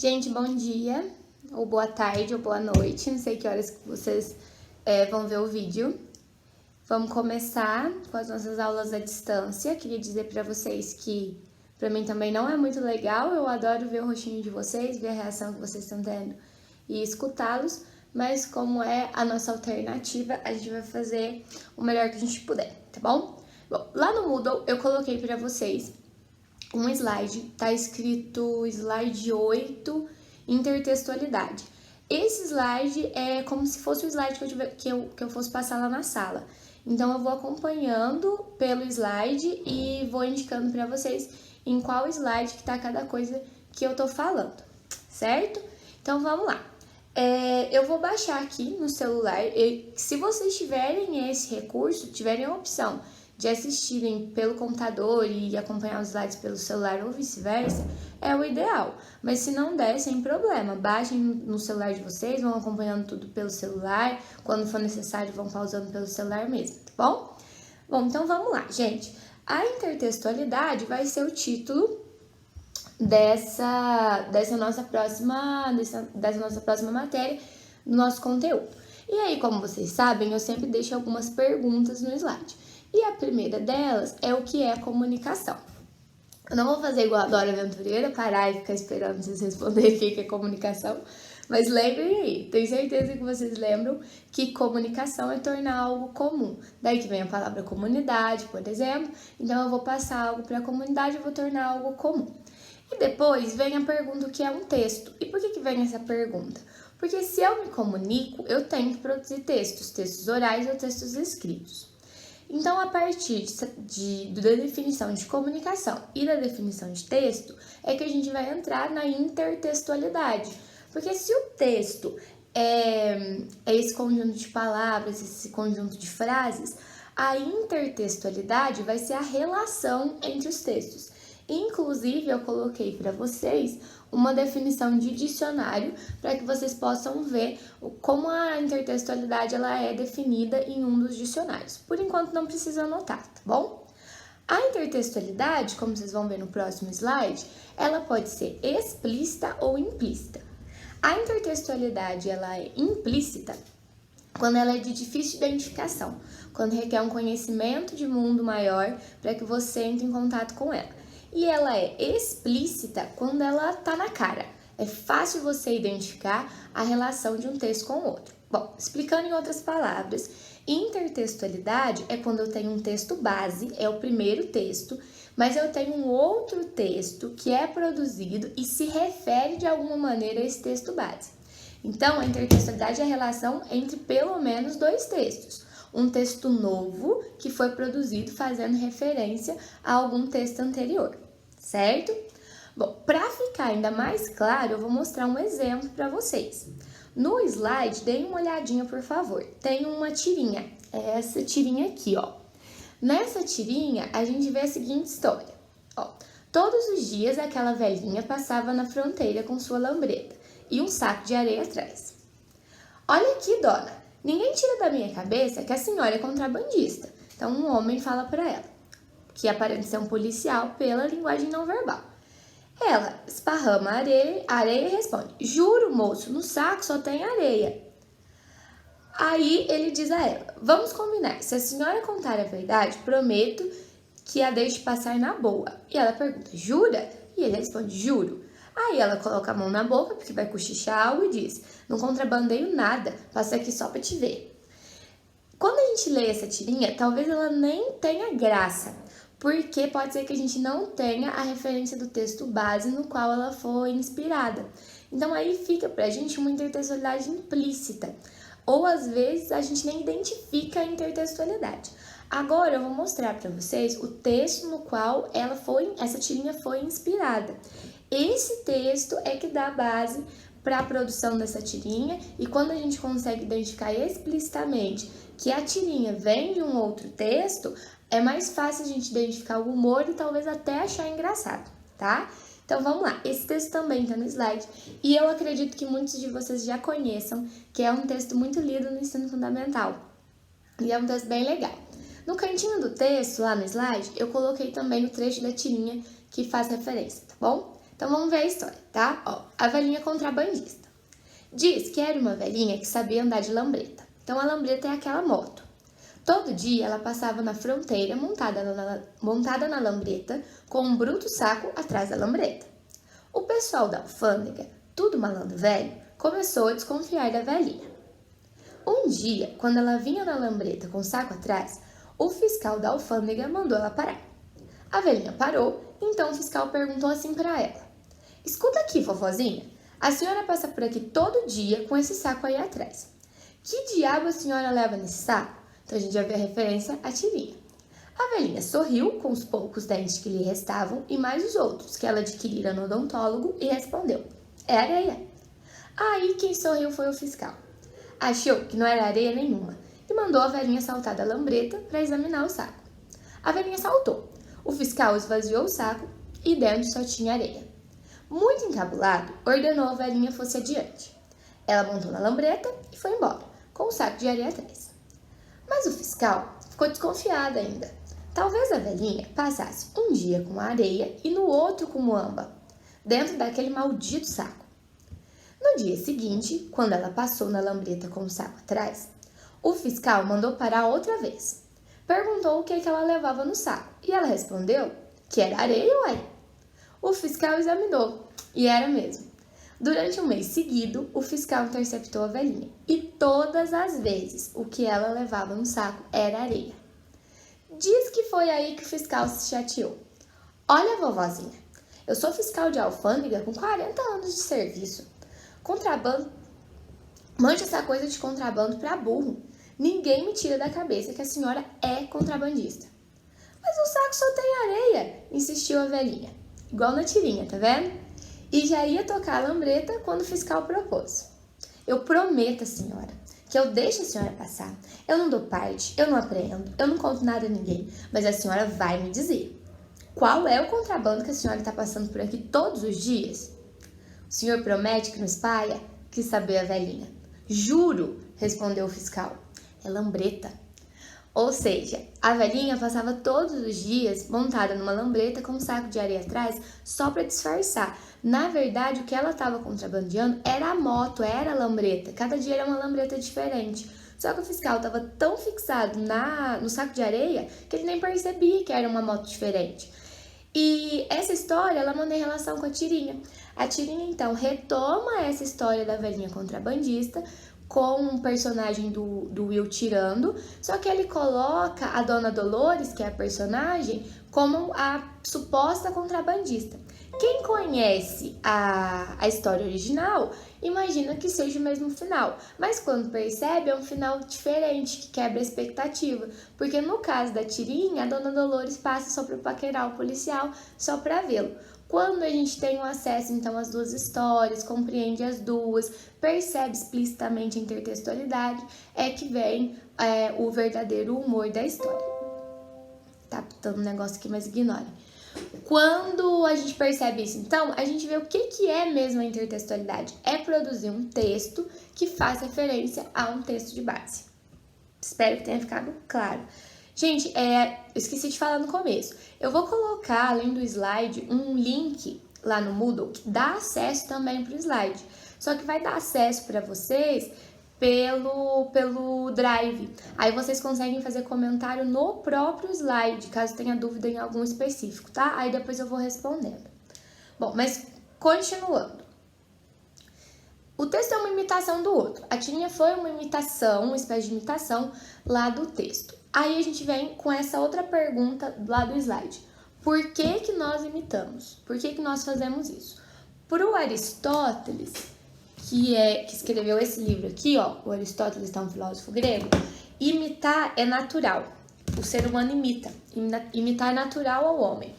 Gente, bom dia, ou boa tarde, ou boa noite, não sei que horas que vocês vão ver o vídeo. Vamos começar com as nossas aulas à distância. Queria dizer para vocês que para mim também não é muito legal, eu adoro ver o rostinho de vocês, ver a reação que vocês estão tendo e escutá-los, mas como é a nossa alternativa, a gente vai fazer o melhor que a gente puder, tá bom? Bom, lá no Moodle eu coloquei para vocês um slide, tá escrito slide 8, intertextualidade. Esse slide é como se fosse o slide que eu fosse passar lá na sala. Então, eu vou acompanhando pelo slide e vou indicando para vocês em qual slide que tá cada coisa que eu tô falando, certo? Então, vamos lá. Eu vou baixar aqui no celular. Se vocês tiverem esse recurso, tiverem a opção de assistirem pelo computador e acompanhar os slides pelo celular ou vice-versa, é o ideal. Mas se não der, sem problema, baixem no celular de vocês, vão acompanhando tudo pelo celular, quando for necessário vão pausando pelo celular mesmo, tá bom? Bom, então vamos lá, gente. A intertextualidade vai ser o título dessa nossa próxima matéria, do nosso conteúdo. E aí, como vocês sabem, eu sempre deixo algumas perguntas no slide. E a primeira delas é o que é comunicação. Eu não vou fazer igual a Dora Aventureira, parar e ficar esperando vocês responderem o que é comunicação, mas lembrem aí, tenho certeza que vocês lembram que comunicação é tornar algo comum. Daí que vem a palavra comunidade, por exemplo. Então eu vou passar algo para a comunidade e vou tornar algo comum. E depois vem a pergunta o que é um texto. E por que vem essa pergunta? Porque se eu me comunico, eu tenho que produzir textos orais ou textos escritos. Então, a partir da definição de comunicação e da definição de texto, é que a gente vai entrar na intertextualidade. Porque se o texto é esse conjunto de palavras, esse conjunto de frases, a intertextualidade vai ser a relação entre os textos. Inclusive, eu coloquei para vocês uma definição de dicionário para que vocês possam ver como a intertextualidade ela é definida em um dos dicionários. Por enquanto, não precisa anotar, tá bom? A intertextualidade, como vocês vão ver no próximo slide, ela pode ser explícita ou implícita. A intertextualidade ela é implícita quando ela é de difícil identificação, quando requer um conhecimento de mundo maior para que você entre em contato com ela. E ela é explícita quando ela tá na cara. É fácil você identificar a relação de um texto com o outro. Bom, explicando em outras palavras, intertextualidade é quando eu tenho um texto base, é o primeiro texto, mas eu tenho um outro texto que é produzido e se refere de alguma maneira a esse texto base. Então, a intertextualidade é a relação entre pelo menos dois textos. Um texto novo que foi produzido fazendo referência a algum texto anterior, certo? Bom, para ficar ainda mais claro, eu vou mostrar um exemplo para vocês. No slide, deem uma olhadinha, por favor. Tem uma tirinha, é essa tirinha aqui, ó. Nessa tirinha, a gente vê a seguinte história. Ó, todos os dias, aquela velhinha passava na fronteira com sua lambreta e um saco de areia atrás. Olha aqui, dona. Ninguém tira da minha cabeça que a senhora é contrabandista. Então, um homem fala para ela, que aparenta ser um policial pela linguagem não verbal. Ela esparrama a areia e responde: juro, moço, no saco só tem areia. Aí ele diz a ela: vamos combinar, se a senhora contar a verdade, prometo que a deixe passar na boa. E ela pergunta: jura? E ele responde: juro. Aí ela coloca a mão na boca, porque vai cochichar algo e diz: não contrabandeio nada, passei aqui só pra te ver. Quando a gente lê essa tirinha, talvez ela nem tenha graça, porque pode ser que a gente não tenha a referência do texto base no qual ela foi inspirada. Então aí fica pra gente uma intertextualidade implícita, ou às vezes a gente nem identifica a intertextualidade. Agora eu vou mostrar para vocês o texto no qual essa tirinha foi inspirada. Esse texto é que dá base para a produção dessa tirinha, e quando a gente consegue identificar explicitamente que a tirinha vem de um outro texto, é mais fácil a gente identificar o humor e talvez até achar engraçado, tá? Então vamos lá, esse texto também está no slide e eu acredito que muitos de vocês já conheçam, que é um texto muito lido no ensino fundamental e é um texto bem legal. No cantinho do texto, lá no slide, eu coloquei também o trecho da tirinha que faz referência, tá bom? Então vamos ver a história, tá? Ó, a velhinha contrabandista. Diz que era uma velhinha que sabia andar de lambreta. Então a lambreta é aquela moto. Todo dia ela passava na fronteira montada na lambreta com um bruto saco atrás da lambreta. O pessoal da alfândega, tudo malandro velho, começou a desconfiar da velhinha. Um dia, quando ela vinha na lambreta com o saco atrás, o fiscal da alfândega mandou ela parar. A velhinha parou, então o fiscal perguntou assim para ela: escuta aqui, vovozinha, a senhora passa por aqui todo dia com esse saco aí atrás. Que diabo a senhora leva nesse saco? Então a gente já vê a referência à tirinha. A velhinha sorriu com os poucos dentes que lhe restavam e mais os outros que ela adquirira no odontólogo e respondeu: é areia. Aí quem sorriu foi o fiscal. Achou que não era areia nenhuma e mandou a velhinha saltar da lambreta para examinar o saco. A velhinha saltou. O fiscal esvaziou o saco e dentro só tinha areia. Muito encabulado, ordenou a velhinha fosse adiante. Ela montou na lambreta e foi embora, com o saco de areia atrás. Mas o fiscal ficou desconfiado ainda. Talvez a velhinha passasse um dia com a areia e no outro com muamba, dentro daquele maldito saco. No dia seguinte, quando ela passou na lambreta com o saco atrás, o fiscal mandou parar outra vez. Perguntou o que ela levava no saco e ela respondeu que era areia, ué. O fiscal examinou e era mesmo. Durante um mês seguido, o fiscal interceptou a velhinha e todas as vezes o que ela levava no saco era areia. Diz que foi aí que o fiscal se chateou. Olha, vovozinha, eu sou fiscal de alfândega com 40 anos de serviço. Contrabando, mande essa coisa de contrabando pra burro. Ninguém me tira da cabeça que a senhora é contrabandista. Mas o saco só tem areia, insistiu a velhinha. Igual na tirinha, tá vendo? E já ia tocar a lambreta quando o fiscal propôs. Eu prometo, senhora, que eu deixo a senhora passar. Eu não dou parte, eu não apreendo, eu não conto nada a ninguém. Mas a senhora vai me dizer. Qual é o contrabando que a senhora está passando por aqui todos os dias? O senhor promete que não espalha? Quis saber a velhinha. Juro, respondeu o fiscal. É lambreta. Ou seja, a velhinha passava todos os dias montada numa lambreta com um saco de areia atrás só para disfarçar. Na verdade, o que ela estava contrabandeando era a moto, era a lambreta. Cada dia era uma lambreta diferente. Só que o fiscal estava tão fixado no saco de areia que ele nem percebia que era uma moto diferente. E essa história, ela manda em relação com a tirinha. A tirinha, então, retoma essa história da velhinha contrabandista com um personagem do Will tirando, só que ele coloca a Dona Dolores, que é a personagem, como a suposta contrabandista. Quem conhece a história original, imagina que seja o mesmo final, mas quando percebe é um final diferente, que quebra a expectativa, porque no caso da tirinha, a Dona Dolores passa só para paquerar o policial, só para vê-lo. Quando a gente tem o acesso, então, às duas histórias, compreende as duas, percebe explicitamente a intertextualidade, é que vem o verdadeiro humor da história. Tá pitando um negócio aqui, mas ignore. Quando a gente percebe isso, então, a gente vê o que é mesmo a intertextualidade. É produzir um texto que faz referência a um texto de base. Espero que tenha ficado claro. Gente, eu esqueci de falar no começo. Eu vou colocar, além do slide, um link lá no Moodle que dá acesso também para o slide. Só que vai dar acesso para vocês pelo Drive. Aí vocês conseguem fazer comentário no próprio slide, caso tenha dúvida em algum específico, tá? Aí depois eu vou respondendo. Bom, mas continuando. O texto é uma imitação do outro. A tirinha foi uma imitação, uma espécie de imitação lá do texto. Aí a gente vem com essa outra pergunta lá do slide. Por que nós imitamos? Por que nós fazemos isso? Para o Aristóteles, que escreveu esse livro aqui, ó, o Aristóteles é um filósofo grego, imitar é natural. O ser humano imita. Imitar é natural ao homem.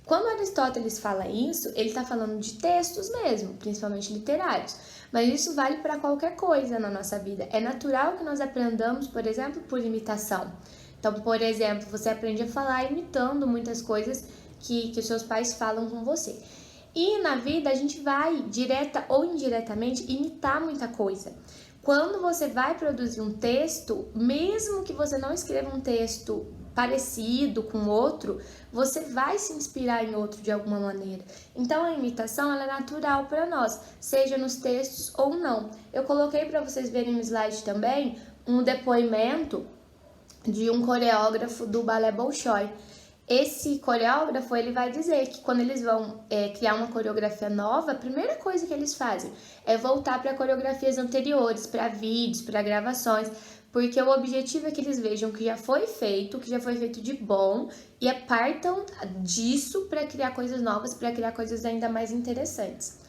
Quando Aristóteles fala isso, ele está falando de textos mesmo, principalmente literários. Mas isso vale para qualquer coisa na nossa vida. É natural que nós aprendamos, por exemplo, por imitação. Então, por exemplo, você aprende a falar imitando muitas coisas que os seus pais falam com você. E na vida a gente vai, direta ou indiretamente, imitar muita coisa. quando você vai produzir um texto, mesmo que você não escreva um texto parecido com outro, você vai se inspirar em outro de alguma maneira. Então a imitação ela é natural para nós, seja nos textos ou não. Eu coloquei para vocês verem no slide também um depoimento de um coreógrafo do Balé Bolshoi. Esse coreógrafo, ele vai dizer que quando eles vão criar uma coreografia nova, a primeira coisa que eles fazem é voltar para coreografias anteriores, para vídeos, para gravações, porque o objetivo é que eles vejam que já foi feito de bom e partam disso para criar coisas novas, para criar coisas ainda mais interessantes.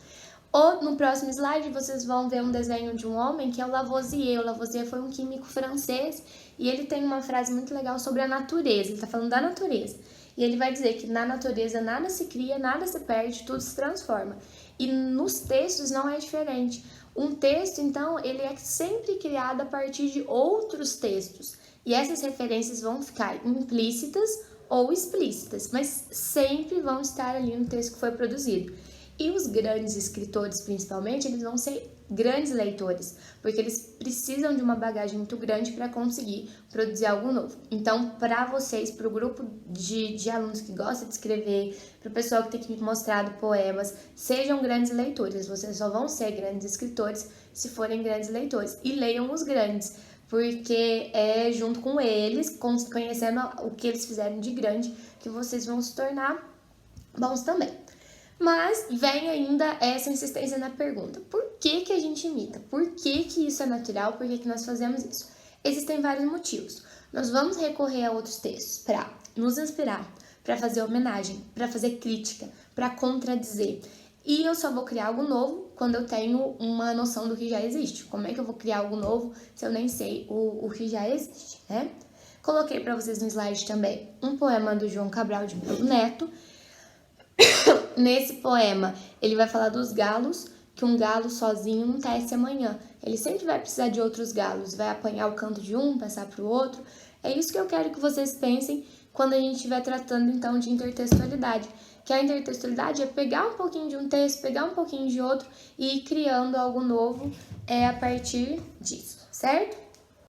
Ou no próximo slide vocês vão ver um desenho de um homem que é o Lavoisier. O Lavoisier foi um químico francês e ele tem uma frase muito legal sobre a natureza. Ele está falando da natureza. E ele vai dizer que na natureza nada se cria, nada se perde, tudo se transforma. E nos textos não é diferente. Um texto, então, ele é sempre criado a partir de outros textos. E essas referências vão ficar implícitas ou explícitas, mas sempre vão estar ali no texto que foi produzido. E os grandes escritores, principalmente, eles vão ser grandes leitores, porque eles precisam de uma bagagem muito grande para conseguir produzir algo novo. Então, para vocês, para o grupo de alunos que gostam de escrever, para o pessoal que tem que mostrar poemas, sejam grandes leitores. Vocês só vão ser grandes escritores se forem grandes leitores. E leiam os grandes, porque é junto com eles, conhecendo o que eles fizeram de grande, que vocês vão se tornar bons também. Mas vem ainda essa insistência na pergunta: por que a gente imita? Por que isso é natural? Por que nós fazemos isso? Existem vários motivos. Nós vamos recorrer a outros textos para nos inspirar, para fazer homenagem, para fazer crítica, para contradizer. E eu só vou criar algo novo quando eu tenho uma noção do que já existe. Como é que eu vou criar algo novo se eu nem sei o que já existe, né? Coloquei para vocês no slide também um poema do João Cabral de Melo Neto. Nesse poema, ele vai falar dos galos, que um galo sozinho não tece amanhã. Ele sempre vai precisar de outros galos, vai apanhar o canto de um, passar para o outro. É isso que eu quero que vocês pensem quando a gente estiver tratando, então, de intertextualidade. Que a intertextualidade é pegar um pouquinho de um texto, pegar um pouquinho de outro e ir criando algo novo a partir disso, certo?